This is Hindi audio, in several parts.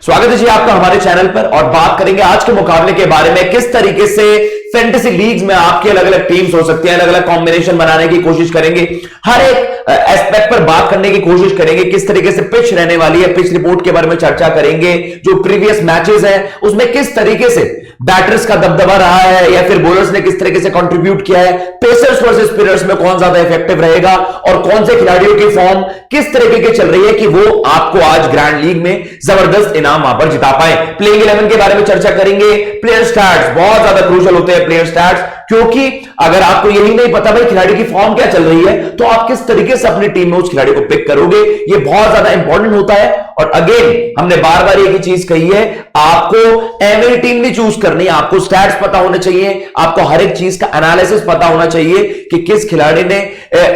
स्वागत है जी आपका हमारे चैनल पर और बात करेंगे आज के मुकाबले के बारे में। किस तरीके से फैंटेसी लीग्स में आपकी अलग अलग टीम्स हो सकती हैं, अलग अलग कॉम्बिनेशन बनाने की कोशिश करेंगे, हर एक एस्पेक्ट पर बात करने की कोशिश करेंगे। किस तरीके से पिच रहने वाली है, पिच रिपोर्ट के बारे में चर्चा करेंगे। जो प्रीवियस मैचेस हैं उसमें किस तरीके से बैटर्स का दबदबा रहा है या फिर बॉलर्स ने किस तरीके से कंट्रीब्यूट किया है, पेसर्स वर्सेस स्पिनर्स में कौन ज्यादा इफेक्टिव रहेगा और कौन से खिलाड़ियों की फॉर्म किस तरीके की चल रही है कि वो आपको आज ग्रैंड लीग में जबरदस्त इनाम वहां पर जिता पाए। प्लेइंग 11 के बारे में चर्चा करेंगे। प्लेयर स्टैट्स बहुत ज्यादा क्रूशियल होते हैं, प्लेयर स्टैट्स, क्योंकि अगर आपको यही नहीं पता भाई खिलाड़ी की फॉर्म क्या चल रही है तो आप किस तरीके से अपनी टीम में उस खिलाड़ी को पिक करोगे, ये बहुत ज्यादा इंपॉर्टेंट होता है। और अगेन हमने बार बार एक ही चीज कही है, आपको एवरी टीम नहीं चूज करनी, आपको स्टैट्स पता होने चाहिए, आपको हर एक चीज का एनालिसिस पता होना चाहिए कि किस खिलाड़ी ने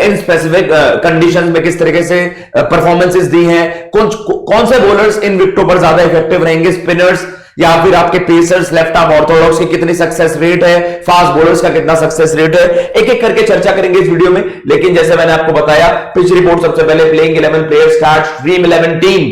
इन स्पेसिफिक कंडीशंस में किस तरीके से परफॉर्मेंसेस दी हैं, कौन से बॉलर्स इन विकेटों पर ज्यादा इफेक्टिव रहेंगे, स्पिनर्स या फिर आपके पेसर्स, लेफ्ट आर्म ऑर्थोडॉक्स की कितनी सक्सेस रेट है, फास्ट बॉलर्स का कितना सक्सेस रेट है, एक एक करके चर्चा करेंगे इस वीडियो में। लेकिन जैसे मैंने आपको बताया, पिच रिपोर्ट सबसे पहले, playing 11, player stats, dream 11 team,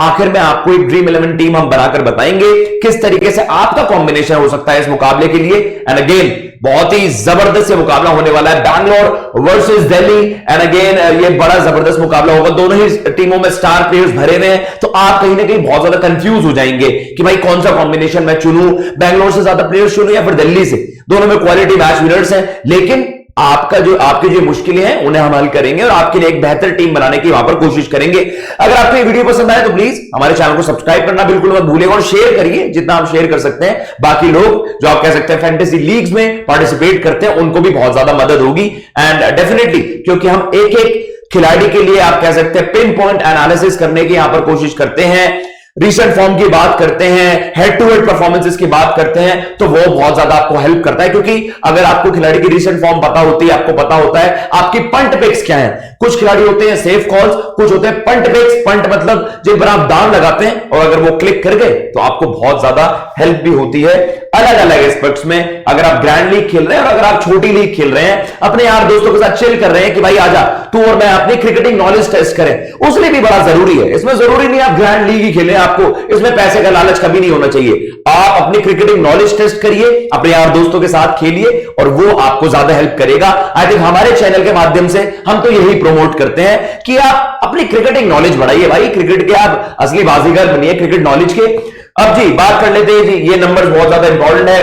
आखिर में आपको एक ड्रीम 11 टीम हम बनाकर बताएंगे किस तरीके से आपका कॉम्बिनेशन हो सकता है इस मुकाबले के लिए। एंड अगेन बहुत ही जबरदस्त मुकाबला होने वाला है, Bangalore versus Delhi. And again ये बड़ा जबरदस्त मुकाबला होगा, दोनों ही टीमों में स्टार प्लेयर्स भरे हुए हैं, तो आप कहीं ना कहीं बहुत ज्यादा कंफ्यूज हो जाएंगे कि भाई कौन सा कॉम्बिनेशन मैं चुनूं, बैंगलोर से ज्यादा प्लेयर्स चुनूं या फिर दिल्ली से। दोनों में क्वालिटी मैच विनर्स हैं, लेकिन आपकी जो मुश्किलें हैं उन्हें हम हल करेंगे और आपके लिए एक बेहतर टीम बनाने की वहां पर कोशिश करेंगे। अगर आपको ये वीडियो पसंद आए तो प्लीज हमारे चैनल को सब्सक्राइब करना बिल्कुल मत भूलिएगा और शेयर करिए जितना आप शेयर कर सकते हैं। बाकी लोग जो आप कह सकते हैं फैंटेसी लीग्स में पार्टिसिपेट करते हैं उनको भी बहुत ज्यादा मदद होगी। एंड डेफिनेटली क्योंकि हम एक एक खिलाड़ी के लिए आप कह सकते हैं पिन पॉइंट एनालिसिस करने की यहां पर कोशिश करते हैं, रिसेंट फॉर्म की बात करते हैं, हेड टू हेड परफॉर्मेंसेस की बात करते हैं, तो वो बहुत ज्यादा आपको हेल्प करता है। क्योंकि अगर आपको खिलाड़ी की रिसेंट फॉर्म पता होती है, आपको पता होता है आपकी पंट पिक्स क्या है। कुछ खिलाड़ी होते हैं सेफ कॉल्स, कुछ होते हैं पंट पिक्स। पंट मतलब जिन पर आप दांव लगाते हैं और अगर वो क्लिक कर गए तो आपको बहुत ज्यादा हेल्प भी होती है अलग अलग एस्पेक्ट्स में। अगर आप ग्रैंड लीग खेल रहे हैं और अगर आप छोटी लीग खेल रहे हैं, अपने यार दोस्तों के साथ चिल कर रहे हैं कि भाई आजा तू और मैं अपनी क्रिकेटिंग नॉलेज टेस्ट करें, उसमें भी बड़ा जरूरी है। इसमें जरूरी नहीं आप ग्रैंड लीग ही खेलें, आपको इसमें पैसे का लालच कभी नहीं होना चाहिए। आप अपनी क्रिकेटिंग नॉलेज टेस्ट करिए, अपने यार दोस्तों के साथ खेलिए और वो आपको ज्यादा हेल्प करेगा। आई थिंक हमारे चैनल के माध्यम से हम तो यही प्रमोट करते हैं कि आप अपनी क्रिकेटिंग नॉलेज बढ़ाइए भाई, क्रिकेट के आप असली बाजीगर बनिए क्रिकेट नॉलेज के। अब जी बात कर लेते हैं जी, ये नंबर्स बहुत ज्यादा इंपॉर्टेंट है।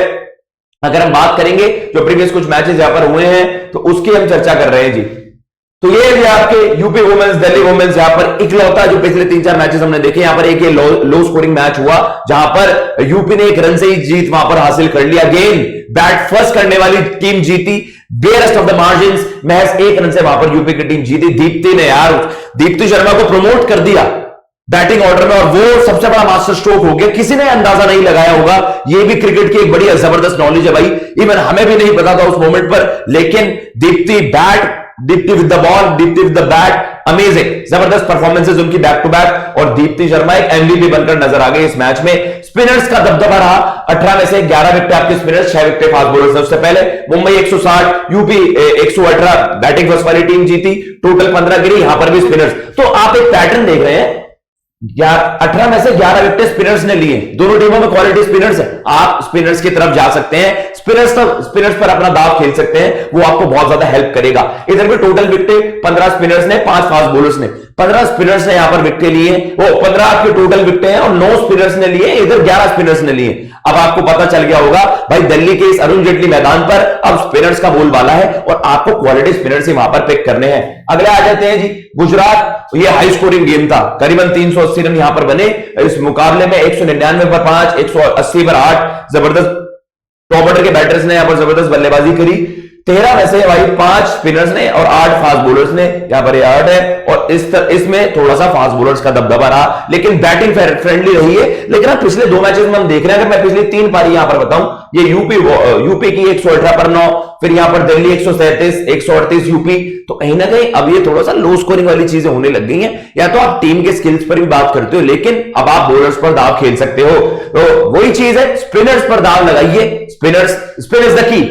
अगर हम बात करेंगे जो प्रीवियस कुछ मैचेस यहां पर हुए हैं तो उसकी हम चर्चा कर रहे हैं जी। तो ये भी आपके यूपी वुमेन्स, दिल्ली वुमेन्स, यहां पर इकलौता जो पिछले 3-4 मैचेस हमने देखे, यहां पर एक ये लो स्कोरिंग मैच हुआ जहां पर यूपी ने एक रन से ही जीत वहां पर हासिल कर लिया। अगेन बैट फर्स्ट करने वाली टीम जीती, बियरेस्ट ऑफ द मार्जिन, महज 1 रन से वहां पर यूपी की टीम जीती। दीप्ति ने यार दीप्ति शर्मा को प्रमोट कर दिया बैटिंग ऑर्डर में और वो सबसे बड़ा मास्टर स्ट्रोक हो गया, किसी ने अंदाजा नहीं लगाया होगा। ये भी क्रिकेट की एक बड़ी जबरदस्त नॉलेज है भाई, इवन हमें भी नहीं पता था उस मोमेंट पर, लेकिन Deepti with the ball, Deepti with the bat, amazing जबरदस्त परफॉर्मेंसेस उनकी बैक टू बैक और दीप्ति शर्मा एक एमवीपी बनकर नजर आ गई इस मैच में। स्पिनर्स का दबदबा रहा, 18 में से 11 विकेट आपके स्पिनर्स, 6 विकेट फास्ट बॉलर्स। उससे पहले मुंबई 160, यूपी 118 बैटिंग फर्स्ट वाली टीम जीती, टोटल 15 गिरी, यहां पर भी स्पिनर्स। तो आप एक पैटर्न देख रहे हैं, 18 में से 11 विकेट स्पिनर्स ने लिए, दोनों टीमों में क्वालिटी स्पिनर्स है। आप स्पिनर्स की तरफ जा सकते हैं, स्पिनर्स पर अपना दाव खेल सकते हैं, वो आपको बहुत ज्यादा हेल्प करेगा। इधर भी टोटल विकेट 15 स्पिनर्स ने, 5 फास्ट बॉलर्स ने, 15 स्पिनर्स ने यहां पर विकेट लिए, वो 15 आपके टोटल विकेट हैं और 9 स्पिनर्स ने लिए, इधर 11 स्पिनर्स ने लिए। अब आपको पता चल गया होगा भाई दिल्ली के इस अरुण जेटली मैदान पर अब स्पिनर्स का बोलबाला है और आपको क्वालिटी स्पिनर्स ही वहां पर पिक करने हैं। अगले आ जाते हैं जी गुजरात, ये हाई स्कोरिंग गेम था, करीबन 380 रन यहां पर बने इस मुकाबले में। 199 पर 5, 180 पर 8, जबरदस्त टॉप ऑर्डर के बैटर्स ने यहां पर जबरदस्त बल्लेबाजी करी। 13 में से भाई 5 स्पिनर्स ने और 8 फास्ट बॉलर्स ने, यहां पर 8 है और इसमें थोड़ा सा फास्ट बॉलर्स का दबदबा रहा, लेकिन बैटिंग फ्रेंडली रही है। लेकिन अब पिछले 2 मैचेस में हम देख रहे हैं, अगर मैं पिछली 3 पारी यहां पर बताऊं, ये यूपी की 118 पर 9, फिर यहां पर दिल्ली 137, 138 यूपी, तो कहीं ना कहीं अब ये थोड़ा सा लो स्कोरिंग वाली चीजें होने लग गई हैं। या तो आप टीम के स्किल्स पर भी बात करते हो, लेकिन अब आप बॉलर्स पर दाव खेल सकते हो, तो वही चीज है, स्पिनर्स पर दाव लगाइए। Spinners the key,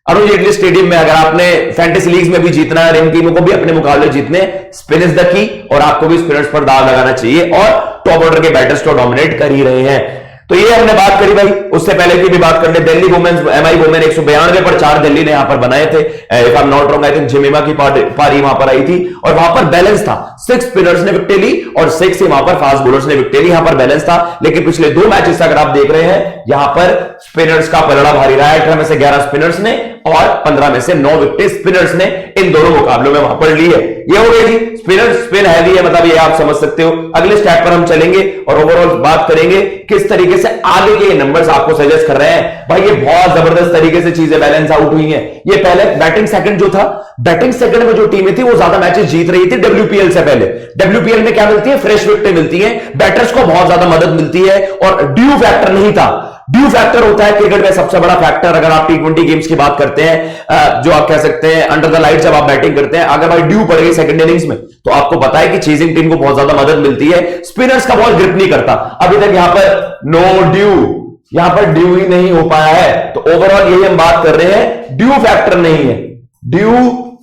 Arun Jaitley stadium में अगर आपने फैंटेसी लीग्स में भी जीतना है, इन टीमों को भी अपने मुकाबले जीतने, स्पिन इज द की, और आपको भी स्पिनर्स पर दाव लगाना चाहिए, और टॉप ऑर्डर के बैटर्स तो डोमिनेट कर ही रहे हैं। तो ये हमने बात करी भाई। उससे पहले की भी बात कर ले, दिल्ली वुमेन्स एमआई वुमेन 192 पर 4 दिल्ली ने यहां पर बनाए थे। If I am not wrong, I think Jemimah की पारी वहां पर आई थी, और वहां पर बैलेंस था, 6 स्पिनर्स ने विकेट ली और 6 ही वहां पर फास्ट बॉलर्स ने विकेट ली, यहां पर बैलेंस था। लेकिन पिछले 2 मैचेस अगर आप देख रहे हैं, यहां पर स्पिनर्स का पलड़ा भारी रहा है। 18 में से 11 स्पिनर्स ने और 15 में से 9 विकेट स्पिनर्स ने इन दोनों मुकाबलों में वहां पर ली है। ये हो गई जी, स्पिनर स्पिन हैवी है, मतलब ये आप समझ सकते हो। अगले स्टेप पर हम चलेंगे और ओवरऑल बात करेंगे किस तरीके से आगे के नंबर्स आपको सजेस्ट कर रहे हैं। भाई ये बहुत जबरदस्त तरीके से चीजें बैलेंस आउट हुई हैं। ये पहले बैटिंग सेकंड जो था, बैटिंग सेकंड में जो टीमें थी वो ज्यादा मैचेस जीत रही थी डब्ल्यूपीएल से पहले। डब्ल्यूपीएल में क्या मिलती है, फ्रेश विकेटें मिलती हैं, बैटर्स को बहुत ज्यादा मदद मिलती है, और ड्यू फैक्टर नहीं था। ड्यू फैक्टर होता है क्रिकेट में सबसे बड़ा फैक्टर, अगर आप टी20 गेम्स की बात करते हैं, जो आप कह सकते हैं अंडर द लाइट जब आप बैटिंग करते हैं, अगर भाई ड्यू पड़ गई सेकंड इनिंग्स में, तो आपको पता है कि चेजिंग टीम को बहुत ज्यादा मदद मिलती है। स्पिनर्स का बॉल ग्रिप नहीं करता। अभी तक यहां पर नो ड्यू, यहां पर ड्यू ही नहीं हो पाया है। तो ओवरऑल यही हम बात कर रहे हैं, ड्यू फैक्टर नहीं है, ड्यू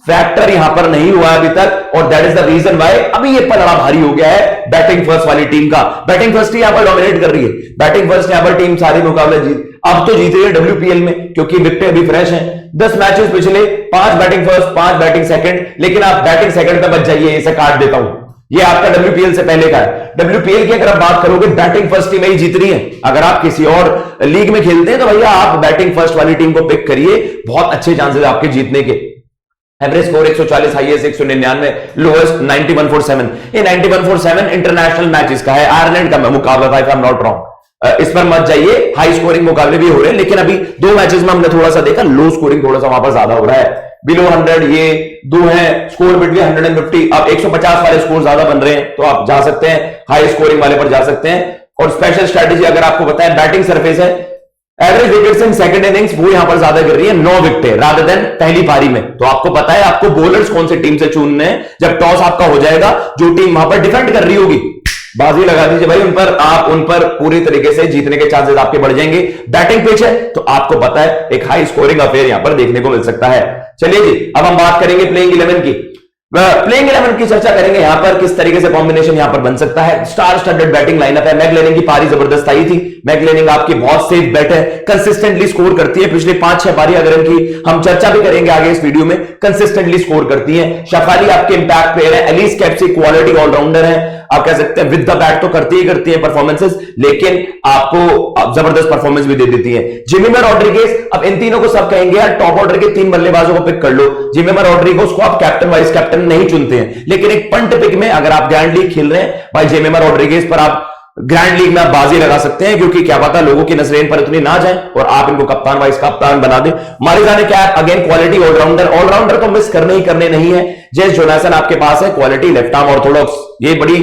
फैक्टर यहां पर नहीं हुआ अभी तक, और that is the reason why अभी ये पलड़ा भारी हो गया है बैटिंग फर्स्ट वाली टीम का। बैटिंग फर्स्ट यहां पर डोमिनेट कर रही है, बैटिंग फर्स्ट यहां पर टीम सारी मुकाबले जीत, अब तो जीत रही है डब्ल्यूपीएल में, क्योंकि विकेटें अभी फ्रेश हैं। 10 मैचेस पिछले, 5 बैटिंग फर्स्ट, 5 बैटिंग सेकंड, लेकिन आप बैटिंग सेकंड पे बच जाइए, इसे काट देता हूं, ये आपका डब्ल्यूपीएल से पहले का है। डब्ल्यूपीएल की अगर आप बात करोगे, बैटिंग फर्स्ट टीम ही जीत रही है। अगर आप किसी और लीग में खेलते हैं तो भैया आप बैटिंग फर्स्ट वाली टीम को पिक करिए, बहुत अच्छे चांसेस आपके जीतने के। Average score 140, highest 199, lowest 9147। ये 9147 इंटरनेशनल मैचेस का है, आयरलैंड का मुकाबला था, if I am not wrong. इस पर मत जाइए, हाई स्कोरिंग मुकाबले भी हो रहे हैं, लेकिन अभी 2 मैचेस में हमने थोड़ा सा देखा, लो स्कोरिंग थोड़ा सा वहां पर ज्यादा हो रहा है। बिलो 100 ये 2 है, स्कोर बिटवीन 150, अब 150 वाले स्कोर ज्यादा बन रहे हैं, तो आप जा सकते हैं हाई स्कोरिंग वाले पर जा सकते हैं। और स्पेशल स्ट्रेटेजी अगर आपको बताएं, बैटिंग सरफेस है, average wickets in second innings वो यहां पर ज्यादा गिर रही है, 9 विकेटें रादर देन पहली पारी में। तो आपको पता है आपको बॉलर्स कौन सी टीम से चुनने हैं। जब टॉस आपका हो जाएगा, जो टीम वहां पर डिफेंड कर रही होगी, बाजी लगा दीजिए भाई उन पर, आप उन पर पूरी तरीके से जीतने के चांसेस आपके बढ़ जाएंगे। बैटिंग पिच है तो आपको पता है एक हाई स्कोरिंग अफेयर यहां पर देखने को मिल सकता है। चलिए जी, अब हम बात करेंगे प्लेइंग 11 की। प्लेइंग 11 की चर्चा करेंगे यहां पर, किस तरीके से कॉम्बिनेशन यहां पर बन सकता है। स्टार स्टडेड बैटिंग लाइनअप है। मैकलेनिंग की पारी जबरदस्त आई थी, मैकलेनिंग आपकी बहुत सेफ बैट है, कंसिस्टेंटली स्कोर करती है। पिछले 5-6 पारी अगर इनकी हम चर्चा भी करेंगे आगे इस वीडियो में, कंसिस्टेंटली स्कोर करती है। शफाली आपके इंपैक्ट प्लेयर है, एलिस कैप्सी क्वालिटी ऑलराउंडर है, आप कह सकते हैं विद द बैट तो करती ही करती है परफॉर्मेंसेस, लेकिन आपको जबरदस्त परफॉर्मेंस भी दे देती है। जिमेमा रॉड्रिगेज, अब इन तीनों को सब कहेंगे यार टॉप ऑर्डर के 3 बल्लेबाजों को पिक कर लो। जिमेमा रॉड्रिगेज को आप कैप्टन वाइस कैप्टन नहीं चुनते हैं, लेकिन एक पंट पिक में अगर आप ग्रैंड लीग खेल रहे हैं, भाई जिमेमा रॉड्रिगेज पर आप ग्रैंड लीग में आप बाजी लगा सकते हैं, क्योंकि क्या पता लोगों की नजरें पर इतनी ना जाए और आप इनको कप्तान वाइस कप्तान बना दें। मारिजाने क्या है, अगेन क्वालिटी ऑलराउंडर, ऑलराउंडर तो मिस करने ही करने नहीं है। जेस जोनासन आपके पास है, क्वालिटी लेफ्ट आर्म ऑर्थोडॉक्स, ये बड़ी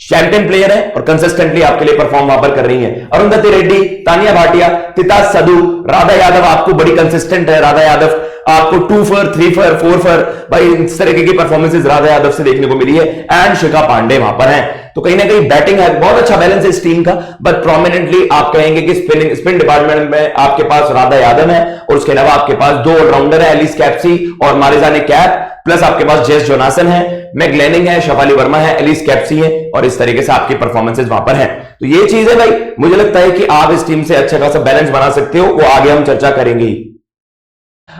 चैंपियन प्लेयर है और कंसिस्टेंटली आपके लिए परफॉर्म वहां पर कर रही है। अरुंधति रेड्डी, तानिया भाटिया, तितास सदू, राधा यादव आपको बड़ी कंसिस्टेंट है। राधा यादव आपको 2 फॉर 3 फॉर 4 फॉर, भाई इस तरह की परफॉर्मेंसेस राधा यादव से देखने को मिली है। एंड शिखा पांडे वहां पर है, तो कहीं ना कहीं बैटिंग है, बहुत अच्छा बैलेंस है इस टीम का। बट प्रोमिनेंटली आप कहेंगे कि स्पिन डिपार्टमेंट में आपके पास राधा यादव है, और उसके अलावा आपके पास 2 ऑलराउंडर है, एलिस कैप्सी और मारिजाने कैप, प्लस आपके पास जेस जोनासन है, मैकलेनिंग है, शफाली वर्मा है, एलिस कैप्सी है, और इस तरीके से आपकी परफॉर्मेंसेस वहां पर है। तो ये चीज है भाई, मुझे लगता है कि आप इस टीम से अच्छा खासा बैलेंस बना सकते हो, वो आगे हम चर्चा करेंगे।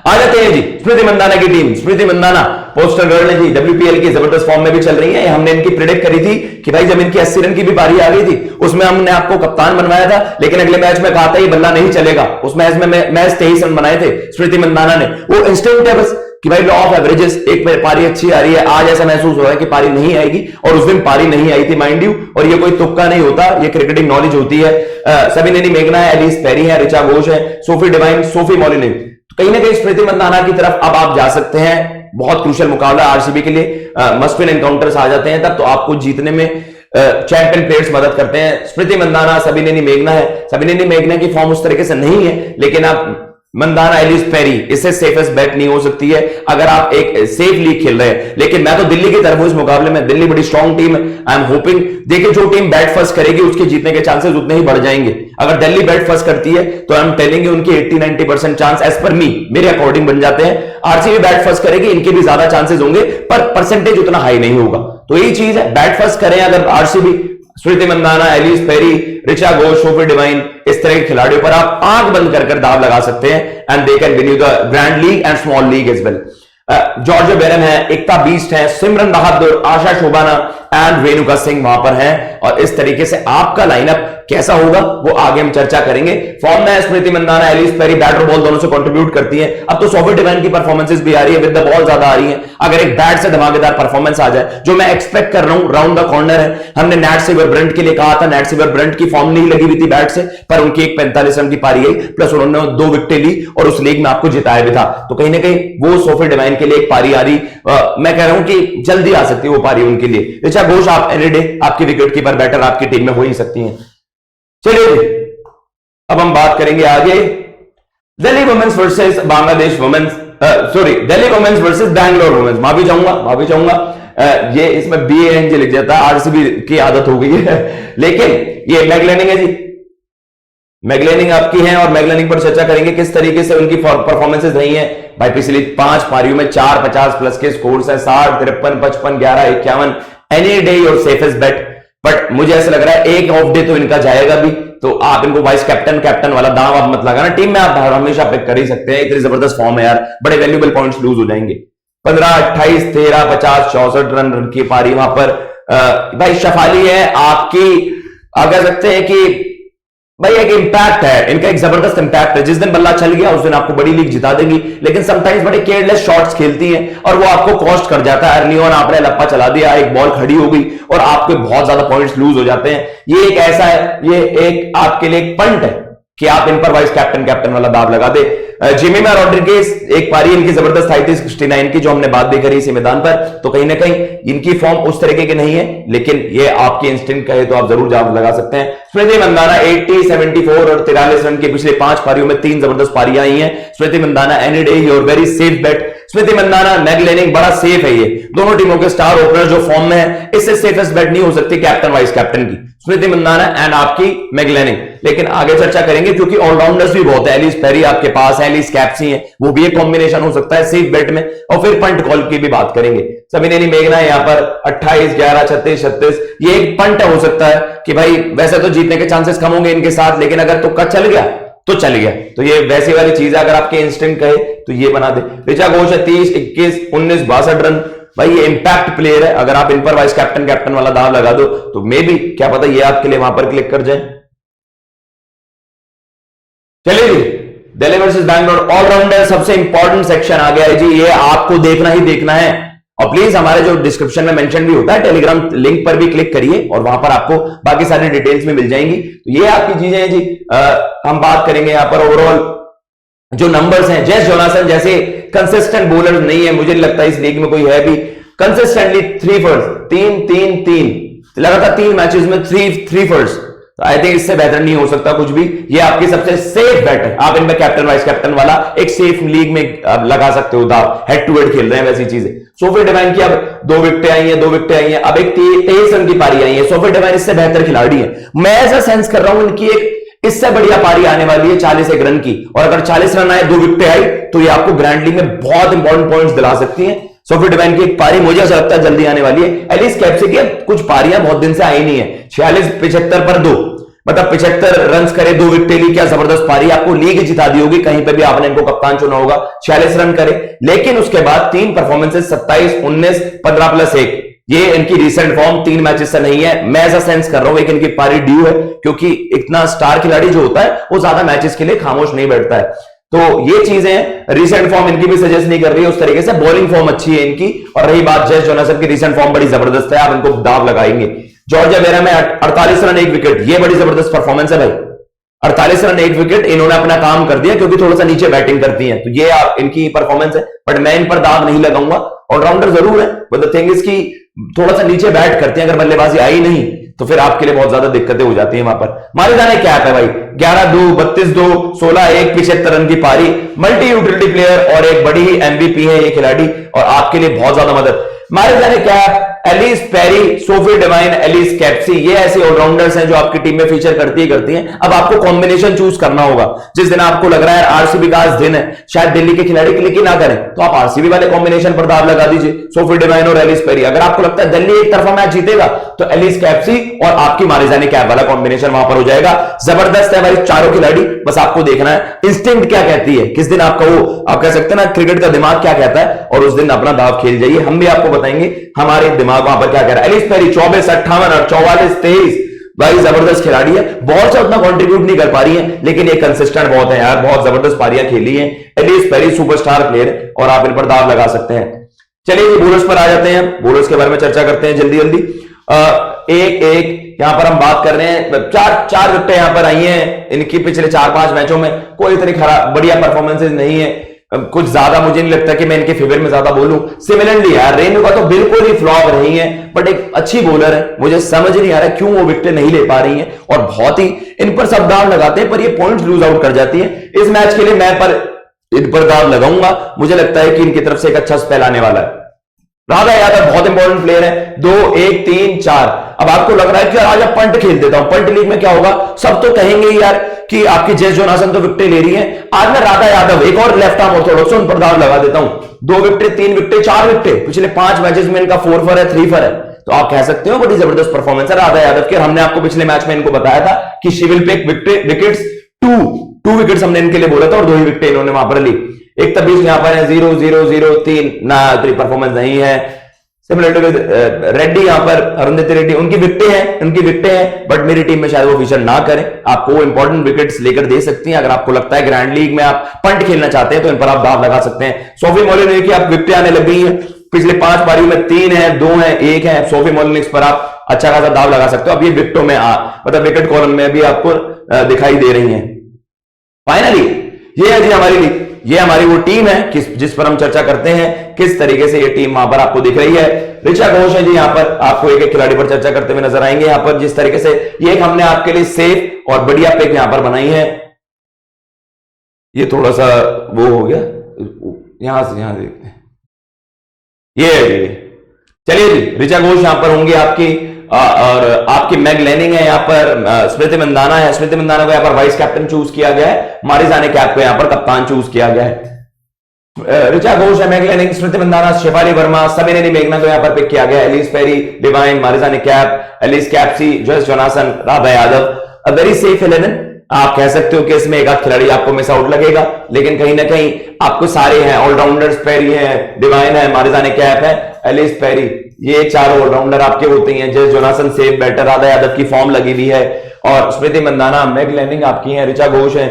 आ जाते हैं जी स्मृति मंदाना की टीम। स्मृति मंदाना पोस्टर गर्ल है जी, डब्ल्यूपीएल की जबरदस्त फॉर्म में भी चल रही है। हमने इनकी प्रेडिक्ट करी थी कि भाई जब इनकी 80 रन की भी पारी आ गई थी, उसमें हमने आपको कप्तान बनवाया था, लेकिन अगले मैच में कहा था ये बल्ला नहीं चलेगा। उस मैच में मैच 23 रन बनाए थे स्मृति मंदाना ने। वो इंस्टेंट है बस कि भाई लॉ ऑफ एवरेजेस, एक पारी अच्छी आ रही है, आज ऐसा महसूस हो रहा है कि पारी नहीं आएगी, और उस दिन पारी नहीं आई थी माइंड यू। और ये कोई तुक्का नहीं होता, ये क्रिकेटिंग नॉलेज होती है। सबिनेनी मेघना है, एलिस पेरी है, रिचा घोष है, सोफी डिवाइन, सोफी मॉलिनी। कहीं ना कहीं स्मृति मंदाना की तरफ अब आप जा सकते हैं। बहुत क्रूशियल मुकाबला आरसीबी के लिए, मस्ट विन एनकाउंटर्स आ जाते हैं तब, तो आपको जीतने में चैंपियन प्लेयर्स मदद करते हैं। स्मृति मंदाना, सबिनेनी मेघना है। सबिनेनी मेघना की फॉर्म उस तरीके से नहीं है, लेकिन आप मंदाना, एलिस पेरी, इससे सेफेस्ट बेट नहीं हो सकती है अगर आप एक सेफ लीग खेल रहे हैं। लेकिन मैं तो दिल्ली की तरफ हूं इस मुकाबले में। दिल्ली बड़ी स्ट्रांग टीम है। आई एम होपिंग, देखिए जो टीम बैट फर्स्ट करेगी उसके जीतने के चांसेस उतने ही बढ़ जाएंगे। अगर दिल्ली बैट फर्स्ट करती है तो आई एम टेलिंग यू उनके 80-90% चांस एज पर मी, मेरे अकॉर्डिंग बन जाते हैं। आरसीबी बैट फर्स्ट करेगी, इनके भी ज्यादा चांसेस होंगे, पर परसेंटेज उतना हाई नहीं होगा। तो यही चीज है, बैट फर्स्ट करें अगर RCB, Smriti Mandhana, Ellyse Perry, Richa Ghosh, Sophie Devine, इस तरह के खिलाड़ियों पर आप आंख बंद कर दाव लगा सकते हैं and they can win you the grand league and small league as well. जॉर्ज बेरन है, एकता बीस्ट है, सिमरन बहादुर, आशा शोभाना एंड रेणुका सिंह वहां पर हैं। और इस तरीके से आपका लाइनअप कैसा होगा वो आगे हम चर्चा करेंगे। फॉर्म में स्मृति मंदाना, एलिस पेरी बैट और बॉल दोनों से कंट्रीब्यूट करती हैं। अब तो सोफी डिवाइन की परफॉर्मेंसेस भी आ रही है, विद द बॉल ज्यादा आ रही है। अगर एक बैट से धमाकेदार परफॉर्मेंस आ जाए, जो मैं एक्सपेक्ट कर रहा हूं, राउंड द कॉर्नर है। हमने नैट सिवर ब्रंट के लिए कहा था, नैट सिवर ब्रंट की फॉर्म नहीं लगी हुई थी बैट से, पर उनकी एक 45 रन की पारी आई, प्लस उन्होंने 2 विकेटें ली और उस लीग में आपको जिताया भी था। तो कहीं ना कहीं वो सोफी डिवाइन के लिए एक पारी आ रही, मैं कह रहा हूं कि जल्दी आ सकती है वो पारी उनके लिए। ऋचा घोष, आप एनी डे आपकी विकेट कीपर बैटर आपकी टीम में हो ही सकती हैं। चलिए अब हम बात करेंगे आगे, Delhi women's versus Bangladesh women's, sorry Delhi women's versus Bangalore women's. माफी चाहूंगा ये इसमें BANG लिख जाता है, आरसीबी की आदत हो गई है। लेकिन ये मैगलेनिंग है जी, मैगलेनिंग आपकी है और मैगलेनिंग पर चर्चा करेंगे किस तरीके से उनकी परफॉर्मेंसेस रही हैं। भाई पिछली 5 पारियों में 4 50 प्लस के स्कोर्स हैं, 60, 53, 55, 11, 51, any day your safest bet. But मुझे ऐसा लग रहा है एक ऑफ डे तो इनका जाएगा भी, तो आप इनको वाइस कैप्टन वाला दांव आप मत लगाना। टीम में आप हमेशा पिक कर ही सकते हैं, इतनी जबरदस्त फॉर्म है यार, बड़े वैल्यूएबल पॉइंट्स लूज हो जाएंगे। 15, 28, 13, 50, 64 रन की पारी वहां पर भाई शफाली है आपकी। आप कह सकते हैं कि भाई एक इंपैक्ट है इनका, एक जबरदस्त इंपैक्ट है। जिस दिन बल्ला चल गया उस दिन आपको बड़ी लीग जिता देंगी, लेकिन समटाइम्स बड़े केयरलेस शॉट्स खेलती हैं और वो आपको कॉस्ट कर जाता है। अर्नियोन आपने लप्पा चला दिया, एक बॉल खड़ी हो गई और आपके बहुत ज्यादा पॉइंट्स लूज हो जाते हैं। ये एक ऐसा है, ये एक आपके लिए एक पंट है कि आप इन पर वाइस कैप्टन वाला दाव लगा दे। जिमिमा रॉड्रिगेज, एक पारी इनकी जबरदस्त आई थी 69 की, जो हमने बात भी करी इसी मैदान पर। तो कहीं ना कहीं इनकी फॉर्म उस तरीके की नहीं है, लेकिन ये आपकी इंस्टिंक्ट कहे तो आप जरूर दाव लगा सकते हैं। स्मृति मंदाना 80, 74 और 43 रन की पिछले 5 पारियों में 3 जबरदस्त पारियां आई हैं। Smriti Mandhana any day your very safe bet. Smriti Mandhana, Meg Lanning बड़ा सेफ है। ये दोनों टीमों के स्टार ओपनर जो फॉर्म में है, इससे सेफेस्ट बेट नहीं हो सकती कैप्टन वाइस कैप्टन की, स्मृति मंदाना एंड आपकी मैगलेनिंग। लेकिन आगे चर्चा करेंगे क्योंकि ऑलराउंडर्स भी बहुत है। एलिस पेरी आपके पास है, एलिस कैप्सी है, वो भी एक कॉम्बिनेशन हो सकता है सेफ बेट में। और फिर पंट कॉल की भी बात करेंगे। सबिनेनी मेघना यहाँ पर 28, 11, 36, 36, ये एक पंट हो सकता है कि भाई वैसे तो जीतने के चांसेस कम होंगे इनके साथ, लेकिन अगर तुक्का चल गया तो चल गया। तो ये वैसी वाली चीज है, अगर आपके इंस्टिंक्ट कहे तो ये बना दे। ऋचा घोष है 30, 21, 19, 62 रन। भाई ये इंपैक्ट प्लेयर है, अगर आप इन पर वाइस कैप्टन वाला दाव लगा दो तो मे भी क्या पता ये आपके लिए वहां पर क्लिक कर जाए। चलिए जी, दिल्ली वर्सेस बैंगलोर ऑलराउंडर सबसे इंपॉर्टेंट सेक्शन आ गया है जी, ये आपको देखना ही देखना है। और प्लीज हमारे जो डिस्क्रिप्शन में मेंशन भी होता है टेलीग्राम लिंक पर भी क्लिक करिए और वहां पर आपको बाकी सारी डिटेल्स में मिल जाएंगी। तो ये आपकी चीजें हैं जी। हम बात करेंगे यहां पर ओवरऑल जो नंबर्स हैं। जेस जोनासन जैसे कंसिस्टेंट बॉलर नहीं है, मुझे नहीं लगता इस लीग में कोई है भी कंसिस्टेंटली 3 फर्स्ट, 3 लगातार 3 मैचेस में 3 फर्स्ट। आई थिंक इससे बेहतर नहीं हो सकता कुछ भी। ये आपकी सबसे सेफ बेट है, आप इनमें कैप्टन वाइस कैप्टन वाला एक सेफ लीग में लगा सकते हो दाव। हेड टू हेड खेल रहे हैं वैसी चीजें। सोफी डिवाइन की अब 2 विकेटें आई हैं, अब एक 23 रन की पारी आई है। सोफी डिवाइन इससे बेहतर खिलाड़ी है, मैं ऐसा सेंस कर रहा हूं इनकी एक इससे बढ़िया पारी आने वाली है 41 रन की। और अगर 40 रन आए, 2 विकेटें आई, तो ये आपको ग्रैंड लीग में बहुत इंपॉर्टेंट पॉइंट्स दिला सकती हैं। सोफी डिवाइन की एक पारी मुझे ऐसा लगता है जल्दी आने वाली है। एलिस कैप्सी की कुछ पारियां बहुत दिन से आई नहीं है, 46, 75 पर 2, मतलब 75 रन करे, 2 विकेटें ली, क्या जबरदस्त पारी, आपको लीग जिता दी होगी। कहीं पे भी आपने इनको कप्तान चुना होगा, 46 रन करे, लेकिन उसके बाद 3 परफॉर्मेंसेस 27, 19, 15 प्लस 1, ये इनकी रिसेंट फॉर्म 3 मैचेस से नहीं है। मैं ऐसा सेंस कर रहा हूं एक इनकी पारी ड्यू है, क्योंकि इतना स्टार खिलाड़ी जो होता है वो ज्यादा मैचेस के लिए खामोश नहीं बैठता है। तो ये चीजें हैं। रिसेंट फॉर्म इनकी भी सजेस्ट नहीं कर रही है उस तरीके से, बॉलिंग फॉर्म अच्छी है इनकी। और रही बात जेस जोनासन की, रिसेंट फॉर्म बड़ी जबरदस्त है, आप इनको दाव लगाएंगे। जॉर्जिया बेरा में 48 रन 1 विकेट, ये बड़ी जबरदस्त परफॉर्मेंस है भाई। 48 रन 1 विकेट, इन्होंने अपना काम कर दिया क्योंकि थोड़ा सा नीचे बैटिंग करती हैं, तो ये इनकी परफॉर्मेंस है। बट मैं इन पर दाग नहीं लगाऊंगा, ऑलराउंडर जरूर है, बट द थिंग इज कि थोड़ा सा नीचे बैट करते हैं। अगर बल्लेबाजी आई नहीं तो फिर आपके लिए बहुत ज्यादा दिक्कतें हो जाती हैं वहां पर। मारे जाने क्या है भाई, 11-2, 32-2, 16-1, 75 रन की पारी, मल्टी यूटिलिटी प्लेयर और एक बड़ी ही एमवीपी है ये खिलाड़ी और आपके लिए बहुत ज्यादा मदद। मारे जाने क्या है, Ellyse Perry, Sophie Devine, Alice Capsey, ये ऐसे ऑलराउंडर्स हैं जो आपकी टीम में फीचर करती हैं। अब आपको कॉम्बिनेशन चूज करना होगा। जिस दिन आपको लग रहा है आरसीबी का आज दिन है, शायद दिल्ली के खिलाड़ी क्लिक ही ना करें, तो आप आरसीबी वाले कॉम्बिनेशन पर दाव लगा दीजिए, सोफी डिवाइन और एलिस पेरी। अगर आपको लगता है दिल्ली एक तरफा मैच जीतेगा तो एलिस कैप्सी और आपकी मारे जाने कैप वाला कॉम्बिनेशन वहां पर हो जाएगा। जबरदस्त है भाई चारों खिलाड़ी, बस आपको देखना है इंस्टिंक्ट क्या कहती है, किस दिन आपका वो आप कह सकते हैं ना क्रिकेट का दिमाग क्या कहता है, और उस दिन अपना दाव खेल जाइए। हम भी आपको बताएंगे हमारे दिमाग वहां पर क्या कह रहा है। एलिस पेरी 24, 58 और 44-23 भाई जबरदस्त खिलाड़ी है। बहुत से उतना कंट्रीब्यूट नहीं कर पा रही है लेकिन ये कंसिस्टेंट बहुत है यार, बहुत जबरदस्त पारियां खेली हैं। एलिस पेरी सुपरस्टार प्लेयर और आप इन पर दाव लगा सकते हैं। चलिए बोलर्स पर आ जाते हैं, बोलर्स के बारे में चर्चा करते हैं जल्दी जल्दी। एक यहां पर हम बात कर रहे हैं, चार विकेटें यहां पर आई हैं इनकी पिछले 4-5 मैचों में, कोई इतनी खराब बढ़िया परफॉर्मेंसेज नहीं है, कुछ ज्यादा मुझे नहीं लगता कि मैं इनके फेवर में ज्यादा बोलूं। सिमिलरली यार रेणुका तो बिल्कुल ही फ्लॉप रही है, बट एक अच्छी बॉलर है, मुझे समझ नहीं आ रहा क्यों वो विकेटें नहीं ले पा रही हैं और बहुत ही इन पर सब दाव लगाते हैं पर ये पॉइंट्स लूज आउट कर जाती है। इस मैच के लिए मैं इन पर दाव लगाऊंगा, मुझे लगता है कि इनकी तरफ से एक अच्छा स्पेल आने वाला है। राधा यादव बहुत इंपॉर्टेंट प्लेयर है, 2, 1, 3, 4। अब आपको लग रहा है कि आज आप पंट खेल देता हूं, पंट लीग में क्या होगा, सब तो कहेंगे यार कि आपकी जेस जोनासन तो विकेटें ले रही है, आज मैं राधा यादव एक और लेफ्ट आर्म ऑर्थोडॉक्स उन पर दाव लगा देता हूं। 2 विकेटें, 3 विकेटें, 4 विकेटें, पिछले 5 मैचेस में इनका 4 फॉर है, 3 फॉर है, तो आप कह सकते हो बड़ी जबरदस्त परफॉर्मेंस है राधा यादव की। हमने आपको पिछले मैच में इनको बताया था कि she will pick wickets, 2 wickets हमने इनके लिए बोला था और 2 ही विकेटें इन्होंने वहां पर ली। 1-23 यहां पर है, 0-0-0-3 ना इतनी परफॉर्मेंस नहीं है। सिमिलर टू रेड्डी यहां पर अरुंधति रेड्डी, उनकी विकेटें हैं बट मेरी टीम में शायद वो फीचर ना करें। आपको इंपॉर्टेंट विकेट्स लेकर दे सकती हैं। अगर आपको लगता है ग्रैंड लीग में आप पंट खेलना चाहते हैं तो इन पर आप दाव लगा सकते हैं। सोफी मोलिन की आप विकेटें आने लग गई हैं, पिछले 5 पारियों में 3 है, 2 है, 1 है। सोफी मोलिन पर आप अच्छा खासा दाव लगा सकते हो। अब ये विकेटों में मतलब विकेट कॉलम में भी आपको दिखाई दे रही है। फाइनली ये है जी हमारी लीग, ये हमारी वो टीम है जिस पर हम चर्चा करते हैं किस तरीके से ये टीम वहां पर आपको दिख रही है। ऋचा घोष है जी यहाँ पर, आपको एक एक खिलाड़ी पर चर्चा करते हुए नजर आएंगे। यहाँ पर जिस तरीके से ये एक हमने आपके लिए सेफ और बढ़िया पिक यहां पर बनाई है, ये थोड़ा सा वो हो गया, यहां से यहां देखते हैं, ये है जी। चलिए जी ऋचा घोष यहां पर होंगे आपकी और आपकी मैग लैनिंग है यहाँ पर, स्मृति मंदाना है, स्मृति मंदाना को यहाँ पर वाइस कैप्टन चूज किया गया है, मारे जाने कैप को यहाँ पर कप्तान चूज किया गया है। ऋचा घोष है, मैग लैनिंग, स्मृति मंदाना, शेफाली वर्मा, सबिनेनी मेघना को यहाँ पर पिक किया गया, Ellyse Perry, Devine, Marizanne Kapp, Alice Capsey, Jess Jonassen, Radha Yadav. A very safe 11। आप कह सकते हो कि इसमें एक आध खिलाड़ी आपको मिस आउट लगेगा लेकिन कहीं ना कहीं आपको सारे हैं ऑलराउंडर्स, पेरी है, डिवाइन है, मारे जाने कैप है, एलिस पेरी, ये 4 ऑलराउंडर आपके होते हैं। Jess Jonassen safe batter, Radha Yadav की फॉर्म लगी हुई है और स्मृति मंदाना, मैग लैनिंग आपकी है, ऋचा घोष है,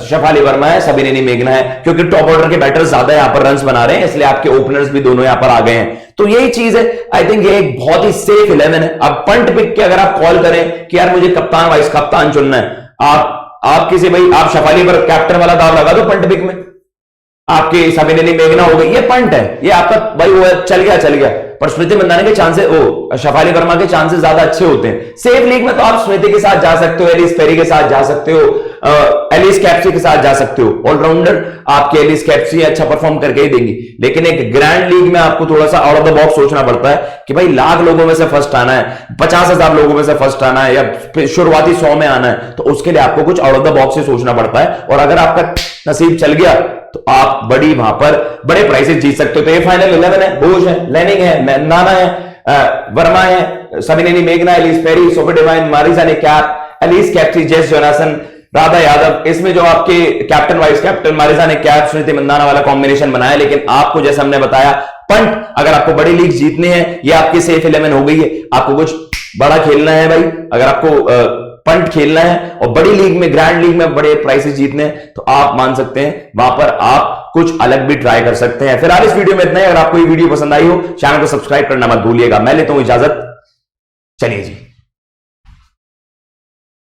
शेफाली वर्मा है, सबिनेनी मेघना है। क्योंकि टॉप ऑर्डर के बैटर्स ज्यादा यहाँ पर रन्स बना रहे हैं इसलिए आपके ओपनर्स भी दोनों यहाँ पर आ गए हैं। तो यही चीज है, आई थिंक ये एक बहुत ही सेफ 11 है। अब पंट पिक के अगर आप कॉल करें कि यार मुझे कप्तान वाइस कप्तान चुनना है, आप किसी भाई आप शेफाली पर कैप्टन वाला दाव लगा दो पंट पिक में, आपकी सबिनेनी मेघना हो गई, ये पंट है, ये आपका भाई वो चल गया। पर स्मृति मंदाना के चांसेस, शेफाली वर्मा के चांसेस ज्यादा अच्छे होते हैं। सेफ लीग में तो आप स्मृति के साथ जा सकते हो, एलिस पेरी के साथ जा सकते हो, एलिस कैप्सी के साथ जा सकते हो। ऑलराउंडर आपके एलिस कैप्सी अच्छा परफॉर्म करके ही देंगी। लेकिन एक ग्रैंड लीग में आपको थोड़ा सा आउट ऑफ द बॉक्स सोचना पड़ता है कि भाई लाख लोगों में से फर्स्ट आना है, 50,000 लोगों में से फर्स्ट आना है या शुरुआती 100 में आना है, तो उसके लिए आपको कुछ आउट ऑफ द बॉक्स से सोचना पड़ता है। और अगर आपका नसीब चल गया तो आप बड़ी वहां पर बड़े प्राइसेस जीत सकते हो। तो ये फाइनल 11 है, घोष है, लैनिंग है, मंदाना है, वर्मा है, सबिनेनी मेघना, Alice Perry, Sophie Devine, Marizanne Kapp, Alice Capsey, Jess Jonassen, Radha Yadav. इसमें जो आपके कैप्टन वाइस कैप्टन मारे जाने कैप, स्मृति मंदाना वाला कॉम्बिनेशन बनाया। लेकिन आपको जैसे हमने बताया पंट, अगर आपको बड़ी लीग जीतनी है, ये आपकी सेफ 11 हो गई है। आपको कुछ बड़ा खेलना है भाई, अगर आपको पंट खेलना है और बड़ी लीग में, ग्रैंड लीग में बड़े प्राइसेस जीतने हैं, तो आप मान सकते हैं वहां पर आप कुछ अलग भी ट्राई कर सकते हैं। फिलहाल इस वीडियो में इतना ही। अगर आपको ये वीडियो पसंद आई हो, चैनल को सब्सक्राइब करना मत भूलिएगा। मैं लेता हूं इजाजत, चलिए जी।